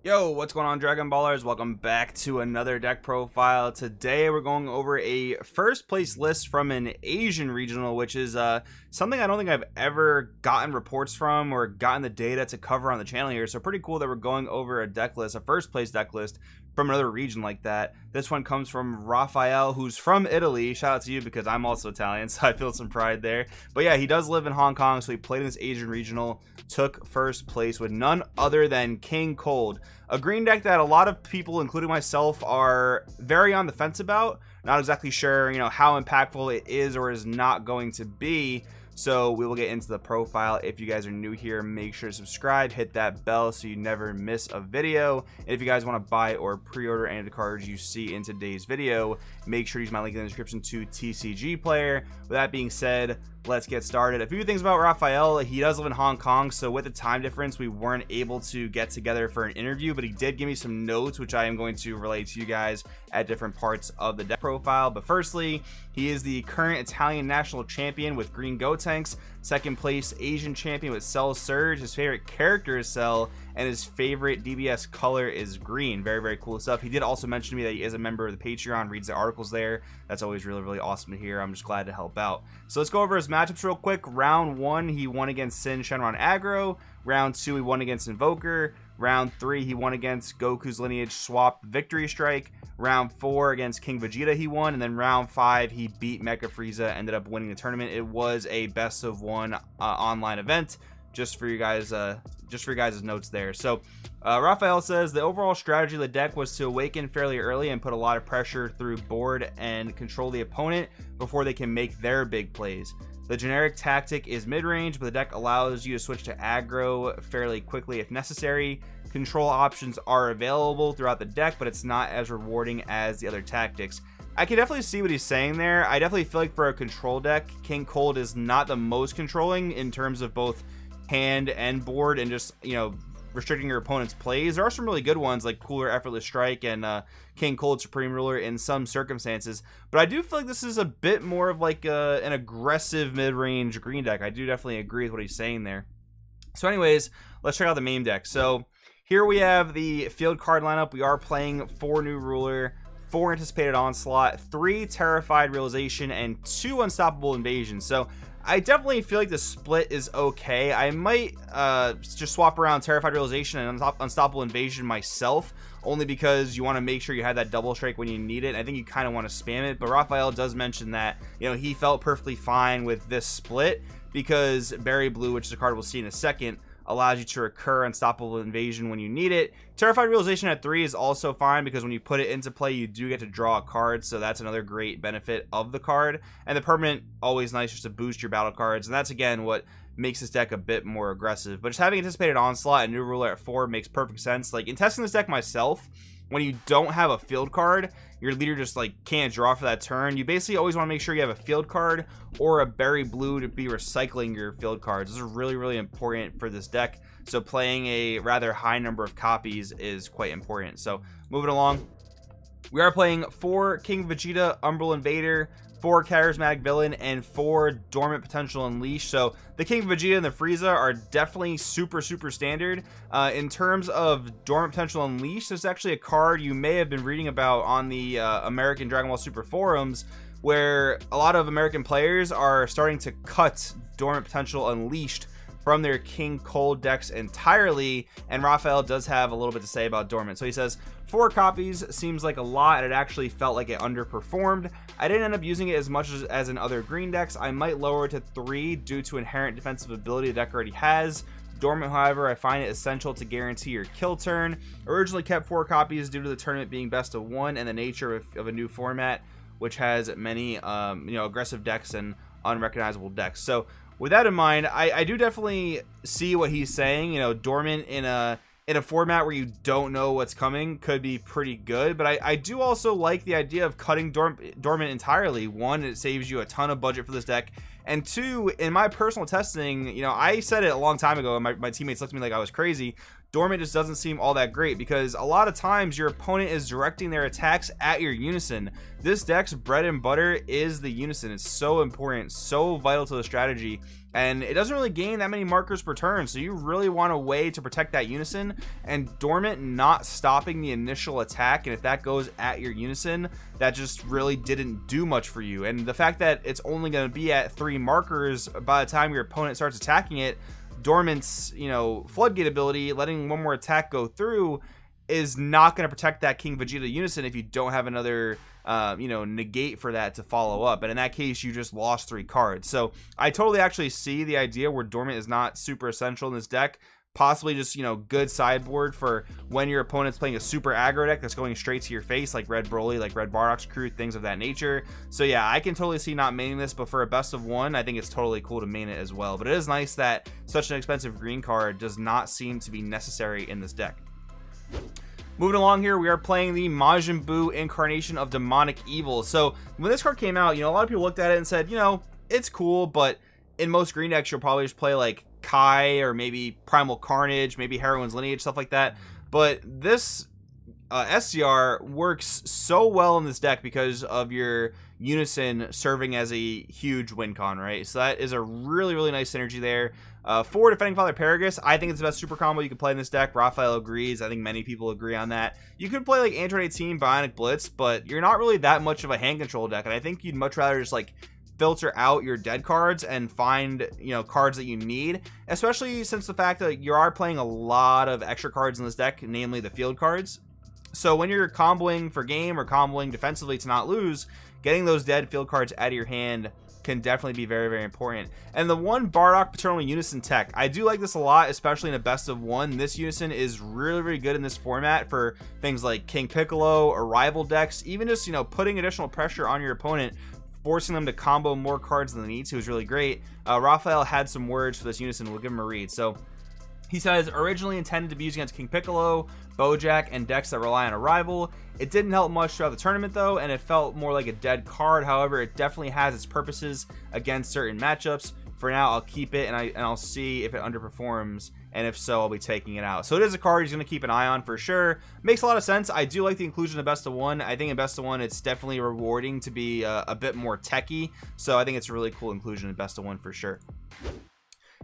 Yo, what's going on, Dragon Ballers? Welcome back to another deck profile. Today we're going over a first place list from an Asian regional, which is something I don't think I've ever gotten reports from or gotten the data to cover on the channel here. So pretty cool that we're going over a deck list, a first place deck list from another region like that. This one comes from Raphael, who's from Italy. Shout out to you because I'm also Italian, so I feel some pride there. But yeah, he does live in Hong Kong, so he played in this Asian regional, took first place with none other than King Cold, a green deck that a lot of people, including myself, are very on the fence about. Not exactly sure, how impactful it is or is not going to be. So we will get into the profile. If you guys are new here, make sure to subscribe, hit that bell so you never miss a video. And if you guys want to buy or pre-order any of the cards you see in today's video, make sure to use my link in the description to TCG Player. With that being said, let's get started. A few things about Raphael. He does live in Hong Kong, so with the time difference, we weren't able to get together for an interview, but he did give me some notes, which I am going to relay to you guys at different parts of the deck profile. But firstly, he is the current Italian national champion with Green Gotenks, second place Asian champion with Cell Surge. His favorite character is Cell, and his favorite DBS color is green. Very, very cool stuff. He did also mention to me that he is a member of the Patreon, reads the articles there. That's always really, really awesome to hear. I'm just glad to help out. So let's go over his matchups real quick. Round 1, he won against Sin Shenron Aggro. Round 2, he won against Invoker. Round 3, he won against Goku's Lineage Swap Victory Strike. Round 4, against King Vegeta, he won. And then round 5, he beat Mecha Frieza, ended up winning the tournament. It was a best of one online event. Just for you guys' notes there. So Raphael says the overall strategy of the deck was to awaken fairly early and put a lot of pressure through board and control the opponent before they can make their big plays. The generic tactic is mid-range, but the deck allows you to switch to aggro fairly quickly if necessary. Control options are available throughout the deck, but it's not as rewarding as the other tactics. I can definitely see what he's saying there. I definitely feel like for a control deck, King Cold is not the most controlling in terms of both hand and board and just, restricting your opponent's plays. There are some really good ones like Cooler Effortless Strike and King Cold Supreme Ruler in some circumstances, but I do feel like this is a bit more of like an aggressive mid-range green deck. I do definitely agree with what he's saying there. So anyways, let's check out the main deck. So here we have the field card lineup. We are playing 4 New Ruler, 4 Anticipated Onslaught, 3 Terrified Realization, and 2 Unstoppable Invasion. So I definitely feel like the split is okay. I might just swap around Terrified Realization and Unstoppable Invasion myself, only because you want to make sure you have that double strike when you need it. I think you kind of want to spam it, but Raphael does mention that, he felt perfectly fine with this split because Berry Blue, which is a card we'll see in a second, allows you to recur Unstoppable Invasion when you need it. Terrified Realization at 3 is also fine because when you put it into play, you do get to draw a card, so that's another great benefit of the card. And the permanent, always nice just to boost your battle cards, and that's again what makes this deck a bit more aggressive. But just having Anticipated Onslaught and New Ruler at 4 makes perfect sense. Like in testing this deck myself, when you don't have a field card, your leader just can't draw for that turn. You basically always want to make sure you have a field card or a Berry Blue to be recycling your field cards. This is really, really important for this deck. So playing a rather high number of copies is quite important. So moving along, we are playing 4 King Vegeta Umbral Invader, 4 Charismatic Villain, and 4 Dormant Potential Unleashed. So the King Vegeta and the Frieza are definitely super, super standard. In terms of Dormant Potential Unleashed, there's actually a card you may have been reading about on the American Dragon Ball Super forums, where a lot of American players are starting to cut Dormant Potential Unleashed from their King Cold decks entirely, and Raphael does have a little bit to say about Dormant. So he says 4 copies seems like a lot, and it actually felt like it underperformed. I didn't end up using it as much as in other green decks. I might lower it to 3 due to inherent defensive ability the deck already has. Dormant, however, I find it essential to guarantee your kill turn. Originally kept 4 copies due to the tournament being best of 1 and the nature of a new format, which has many aggressive decks and unrecognizable decks. So with that in mind, I do definitely see what he's saying. Dormant in a format where you don't know what's coming could be pretty good, but I do also like the idea of cutting Dormant entirely. 1, it saves you a ton of budget for this deck, and 2, in my personal testing, I said it a long time ago and my teammates looked at me like I was crazy. Dormant just doesn't seem all that great, because a lot of times your opponent is directing their attacks at your Unison. This deck's bread and butter is the Unison. It's so important, so vital to the strategy, and it doesn't really gain that many markers per turn, so you really want a way to protect that Unison, and Dormant not stopping the initial attack, and if that goes at your Unison, that just really didn't do much for you. And the fact that it's only going to be at 3 markers by the time your opponent starts attacking it, Dormant's, you know, floodgate ability, letting one more attack go through, is not going to protect that King Vegeta Unison if you don't have another you know, negate for that to follow up, and in that case you just lost 3 cards. So I totally actually see the idea where Dormant is not super essential in this deck. Possibly just, you know, good sideboard for when your opponent's playing a super aggro deck that's going straight to your face, like Red Broly, like Red Bardock's Crew, things of that nature. So yeah, I can totally see not maining this, but for a best of 1, I think it's totally cool to main it as well. But it is nice that such an expensive green card does not seem to be necessary in this deck. Moving along here, we are playing the Majin Buu Incarnation of Demonic Evil. So when this card came out, you know, a lot of people looked at it and said, you know, it's cool, but in most green decks you'll probably just play like Kai or maybe Primal Carnage, maybe Heroine's Lineage, stuff like that. But this SCR works so well in this deck because of your Unison serving as a huge win con, right? So that is a really, really nice synergy there. For Defending Father Paragus, I think it's the best super combo you can play in this deck. Raphael agrees. I think many people agree on that. You could play like Android 18, Bionic Blitz, but you're not really that much of a hand control deck, and I think you'd much rather just like filter out your dead cards and find, you know, cards that you need, especially since the fact that you are playing a lot of extra cards in this deck, namely the field cards. So when you're comboing for game or comboing defensively to not lose, getting those dead field cards out of your hand can definitely be very, very important. And the one Bardock Paternal Unison tech, I do like this a lot, especially in a best of 1. This Unison is really, really good in this format for things like King Piccolo or rival decks, even just, you know, putting additional pressure on your opponent, forcing them to combo more cards than they need to is really great. Raphael had some words for this Unison. We'll give him a read. So he says, originally intended to be used against King Piccolo, Bojack, and decks that rely on a rival. It didn't help much throughout the tournament though, and it felt more like a dead card. However, it definitely has its purposes against certain matchups. For now, I'll keep it, and I'll see if it underperforms, and if so, I'll be taking it out. So it is a card he's going to keep an eye on for sure. Makes a lot of sense. I do like the inclusion of best of 1. I think in best of 1, it's definitely rewarding to be a bit more techy. So I think it's a really cool inclusion in best of 1 for sure.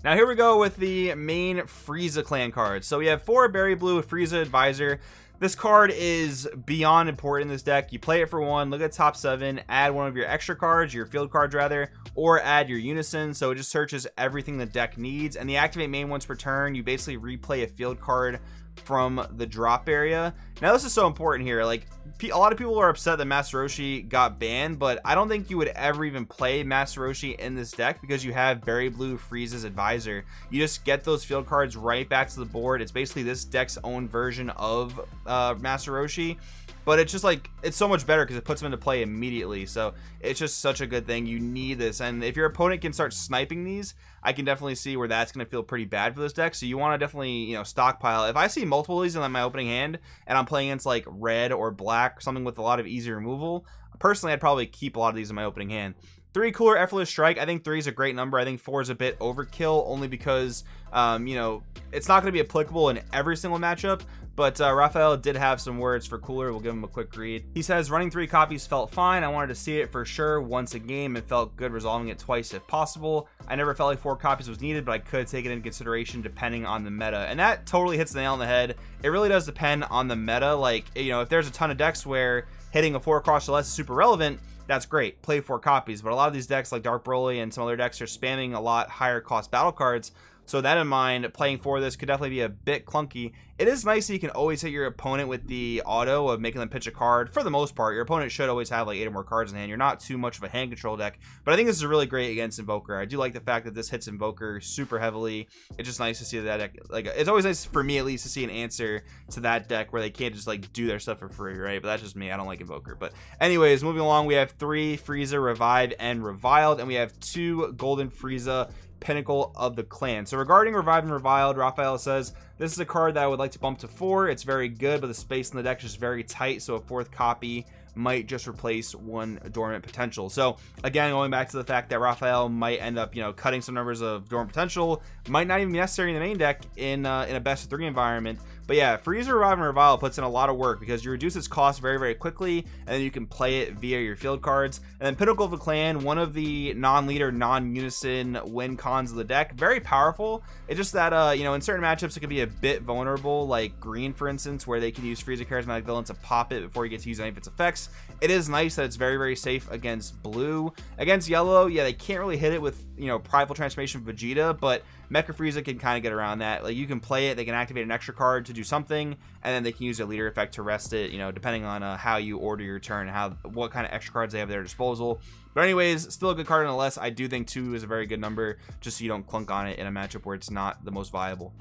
Now here we go with the main Frieza clan cards. So we have 4 Berry Blue with Frieza Advisor. This card is beyond important in this deck. You play it for 1, look at top 7, add one of your extra cards, your field cards rather, or add your Unison. So it just searches everything the deck needs. And the activate main once per turn, you basically replay a field card from the drop area. Now this is so important here. Like, a lot of people are upset that Master Roshi got banned, but I don't think you would ever even play Master Roshi in this deck because you have Berry Blue Frieza's Advisor. You just get those field cards right back to the board. It's basically this deck's own version of Master Roshi, but it's just like, it's so much better because it puts them into play immediately. So it's just such a good thing. You need this, and if your opponent can start sniping these, I can definitely see where that's going to feel pretty bad for this deck. So you want to definitely, you know, stockpile. If I see multiple of these in my opening hand and I'm playing against like red or black, something with a lot of easy removal, personally I'd probably keep a lot of these in my opening hand. 3 Cooler Effortless Strike. I think 3 is a great number. I think 4 is a bit overkill, only because you know, it's not going to be applicable in every single matchup. But Raphael did have some words for Cooler. We'll give him a quick read. He says, running 3 copies felt fine. I wanted to see it for sure once a game. It felt good resolving it twice if possible. I never felt like 4 copies was needed, but I could take it into consideration depending on the meta. And that totally hits the nail on the head. It really does depend on the meta. Like, you know, if there's a ton of decks where hitting a 4 cost or less is super relevant, that's great. Play 4 copies. But a lot of these decks like Dark Broly and some other decks are spamming a lot higher cost battle cards. So that in mind, playing 4 of this could definitely be a bit clunky. It is nice that you can always hit your opponent with the auto of making them pitch a card. For the most part, your opponent should always have like 8 or more cards in hand. You're not too much of a hand control deck. But I think this is really great against Invoker. I do like the fact that this hits Invoker super heavily. It's just nice to see that deck. Like, it's always nice for me at least to see an answer to that deck where they can't just like do their stuff for free, right? But that's just me. I don't like Invoker. But anyways, moving along, we have 3 Frieza Revive and Reviled, and we have 2 Golden Frieza Pinnacle of the Clan. So regarding Revive and Reviled, Raphael says, this is a card that I would like to bump to 4. It's very good, but the space in the deck is just very tight, so a 4th copy might just replace one dormant potential. So again, going back to the fact that Raphael might end up, you know, cutting some numbers of dormant potential, might not even be necessary in the main deck in a best of 3 environment. But yeah, Freezer, Revive, and Revile puts in a lot of work because you reduce its cost very, very quickly, and then you can play it via your field cards. And then Pinnacle of the Clan, one of the non-leader, non-unison win cons of the deck. Very powerful. It's just that, you know, in certain matchups, it can be a bit vulnerable, like Green, for instance, where they can use Freezer Charismatic Villain to pop it before you get to use any of its effects. It is nice that it's very, very safe against Blue. Against Yellow, yeah, they can't really hit it with, you know, Prideful Transformation Vegeta, but Mecha Frieza can kind of get around that. Like, you can play it, they can activate an extra card to do something, and then they can use their leader effect to rest it, you know, depending on how you order your turn, what kind of extra cards they have at their disposal. But anyways, still a good card nonetheless. I do think 2 is a very good number, just so you don't clunk on it in a matchup where it's not the most viable.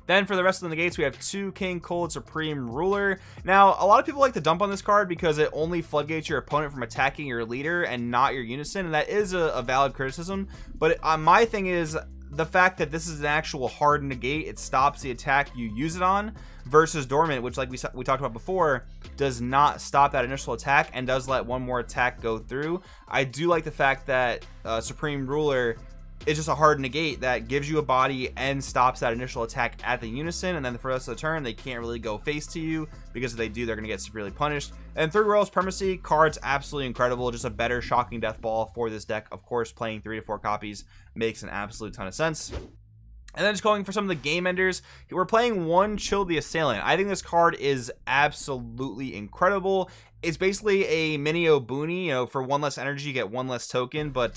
Then for the rest of the negates, we have 2 King Cold Supreme Ruler. Now, a lot of people like to dump on this card because it only floodgates your opponent from attacking your leader and not your unison, and that is a valid criticism. But my thing is the fact that this is an actual hard negate. It stops the attack you use it on, versus Dormant, which, like we talked about before, does not stop that initial attack and does let one more attack go through. I do like the fact that Supreme Ruler is just a hard negate that gives you a body and stops that initial attack at the unison, and then for the rest of the turn they can't really go face to you, because if they do, they're going to get severely punished. And 3 Royal Supremacy card's absolutely incredible, just a better shocking death ball for this deck. Of course, playing 3 to 4 copies makes an absolute ton of sense. And then just going for some of the game enders, we're playing 1 Chill the Assailant. I think this card is absolutely incredible. It's basically a mini Obuni. You know, for 1 less energy, you get 1 less token, but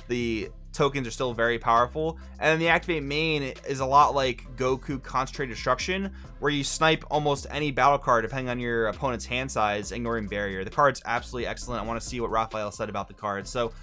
the tokens are still very powerful. And then the activate main is a lot like Goku Concentrated Destruction, where you snipe almost any battle card depending on your opponent's hand size, ignoring barrier. The card's absolutely excellent. I want to see what Raphael said about the card. So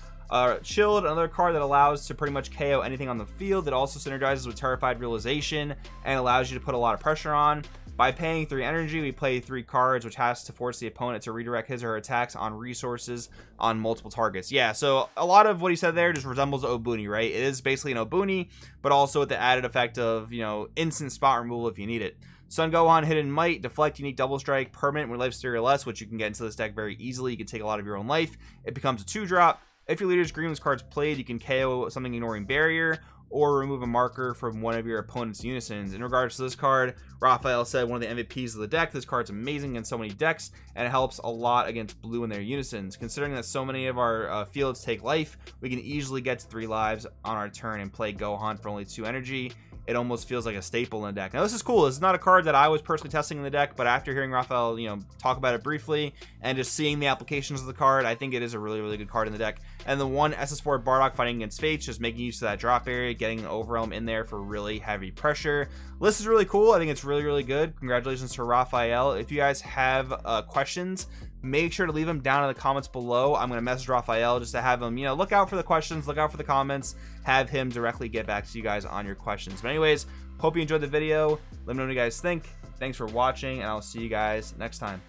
Chilled, another card that allows to pretty much KO anything on the field. That also synergizes with Terrified Realization and allows you to put a lot of pressure on. By paying 3 energy, we play 3 cards, which has to force the opponent to redirect his or her attacks on resources on multiple targets. Yeah, so a lot of what he said there just resembles Obuni, right? It is basically an Obuni, but also with the added effect of, you know, instant spot removal if you need it. Son Gohan, Hidden Might, Deflect, Unique Double Strike, Permanent when life steal or less, which you can get into this deck very easily. You can take a lot of your own life. It becomes a 2-drop. If your leader's green, this card's played, you can KO something ignoring barrier, or remove a marker from one of your opponent's unisons. In regards to this card, Raphael said one of the MVPs of the deck. This card's amazing in so many decks, and it helps a lot against blue and their unisons. Considering that so many of our fields take life, we can easily get to 3 lives on our turn and play Gohan for only 2 energy. It almost feels like a staple in the deck. Now, this is cool. This is not a card that I was personally testing in the deck, but after hearing Raphael, you know, talk about it briefly and just seeing the applications of the card, I think it is a really, really good card in the deck. And the 1 SS4 Bardock fighting against Fates, just making use of that drop area, getting an Overwhelm in there for really heavy pressure. List is really cool. I think it's really, really good. Congratulations to Raphael. If you guys have questions, make sure to leave them down in the comments below. I'm going to message Raphael just to have him, you know, look out for the questions, look out for the comments, have him directly get back to you guys on your questions. But anyways, hope you enjoyed the video. Let me know what you guys think. Thanks for watching, and I'll see you guys next time.